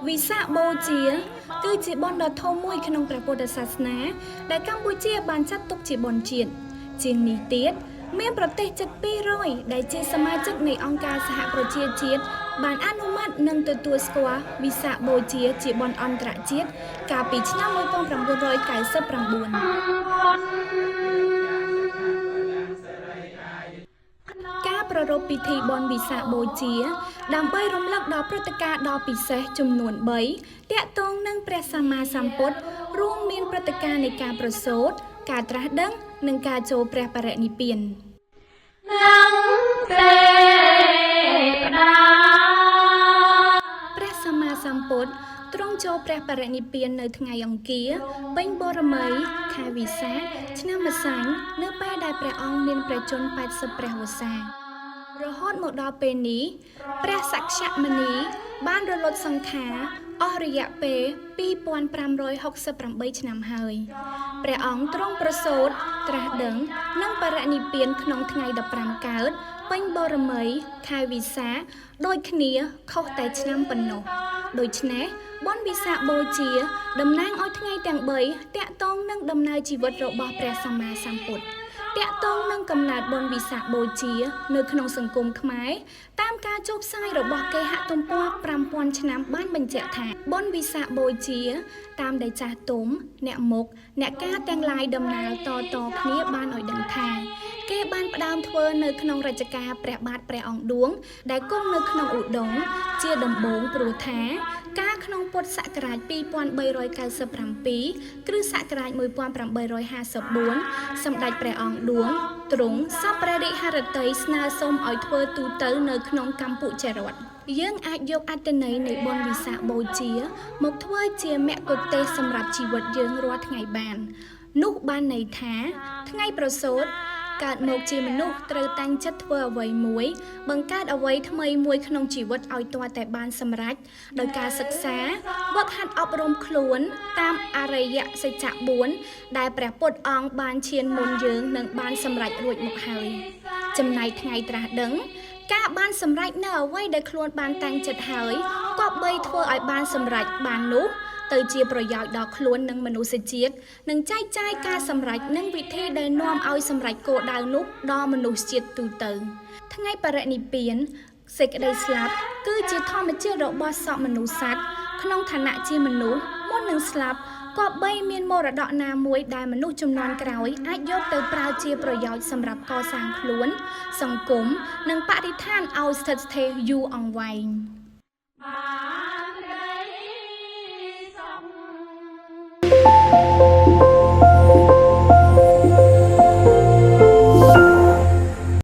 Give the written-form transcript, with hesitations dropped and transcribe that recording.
វិសាខបូជាគឺជាបុណ្យដ៏ធំមួយក្នុងព្រះពុទ្ធសាសនាដែលកម្ពុជាបានចាត់ទុកជាបុណ្យជាតិជាងនេះទៀតមានប្រទេសជិត200ដែលជាសមាជិកនៃអង្គការសហប្រជាជាតិបានអនុម័តនិងទទួលស្គាល់វិសាខបូជាបុណ្យអន្តរជាតិកាលពីឆ្នាំ1999ការប្រារព្ធពិធីបុណ្យវិសាខបូជាដើម្បីរំលឹកដល់ព្រឹត្តិការណ៍ដ៏ពិសេសចំនួន3ទាក់ទងនឹងព្រះសម្មាសម្ពុទ្ធរួមមានព្រឹត្តិការណ៍នៃការប្រសូតការត្រាស់ដឹងនិងការចូលព្រះបរិនិព្វានព្រះសម្មាសម្ពុទ្ធទ្រង់ចូលព្រះបរិនិព្វាននៅថ្ងៃអង្គារពេញបូរមីខែវិសាខឆ្នាំម្សាញ់នៅពេលដែលព្រះអង្គមានព្រះជន្ម80ព្រះវស្សារហូតមកដល់ពេលនេះព្រះសក្យមុនីបានរលត់សង្ខារអស់រយៈពេល2568ឆ្នាំហើយព្រះអង្គទ្រង់ប្រសូតត្រាស់ដឹងនិងបរិនិព្វានក្នុងថ្ងៃ15កើតពេញបូរមីខែវិសាខដូចគ្នាខុសតែឆ្នាំប៉ុណ្ណោះដូច្នេះបុណ្យវិសាខបូជាតំណាងឲ្យថ្ងៃទាំង3តាក់ទងនឹងដំណើរជីវិតរបស់ព្រះសម្មាសម្ពុទ្ធតាក់ទងនឹងកំណើតបុណ្យវិសាខបូជានៅក្នុងសង្គមខ្មែរតាមការចុះផ្សាយរបស់គេហទំព័រ5000ឆ្នាំបានបញ្ជាក់ថាបុណ្យវិសាខបូជាតាមដែលចាស់ទុំអ្នកមុខអ្នកការទាំងឡាយដំណើរតគ្នាបានឲ្យដឹងថាគេបានផ្ដើមធ្វើនៅក្នុងរជ្ជកាលព្រះបាទព្រះអង្គឌួងដែលគង់នៅក្នុងឧដុង្គជាដំបូងព្រោះថាកាលក្នុងពុទ្ធសករាជ2397គ្រិស្តសករាជ1854សម្ដេចព្រះអង្គឌួងទ្រង់សពព្រះរាជហឫទ័យស្នើសុំឲ្យធ្វើទូទៅនៅក្នុងកម្ពុជារដ្ឋយើងអាចយកអត្ថន័យនៃបុណ្យវិសាខបូជាមកធ្វើជាមគ្គុទ្ទេសក៍សម្រាប់ជីវិតយើងរាល់ថ្ងៃបាននោះបានន័យថាថ្ងៃប្រសូតកើតមកជាមនុស្សត្រូវតាំងចិត្តធ្វើអ្វីមួយបង្កើតអ្វីថ្មីមួយក្នុងជីវិតឲ្យទាល់តែបានសម្រេចដោយការសិក្សាវឹកហាត់អប់រំខ្លួនតាមអរិយសច្ចៈ4ដែលព្រះពុទ្ធអង្គបានឈានមុនយើងនិងបានសម្រេចរួចមកហើយចំណែកថ្ងៃត្រាស់ដឹងការបានសម្រេចនៅអ្វីដែលខ្លួនបានតាំងចិត្តហើយក៏បីធ្វើឲ្យបានសម្រេចបាននោះទៅជាប្រយោជន៍ដល់ខ្លួននិងមនុស្សជាតិនិងចែកចាយការសម្រេចនិងវិធីដែលនាំឲ្យសម្រេចគោលដៅនោះដល់មនុស្សជាតិទូទៅថ្ងៃបរិនិព្វានសេចក្តីស្លាប់គឺជាធម្មជាតិរបស់សពមនុស្សសត្វក្នុងឋានៈជាមនុស្សមុននឹងស្លាប់ក៏បីមានមរតកណាមួយដែលមនុស្សជំនាន់ក្រោយអាចយកទៅប្រើជាប្រយោជន៍សម្រាប់កសាងខ្លួនសង្គមនិងបរិស្ថានឲ្យស្ថិតស្ថេរយូរអង្វែង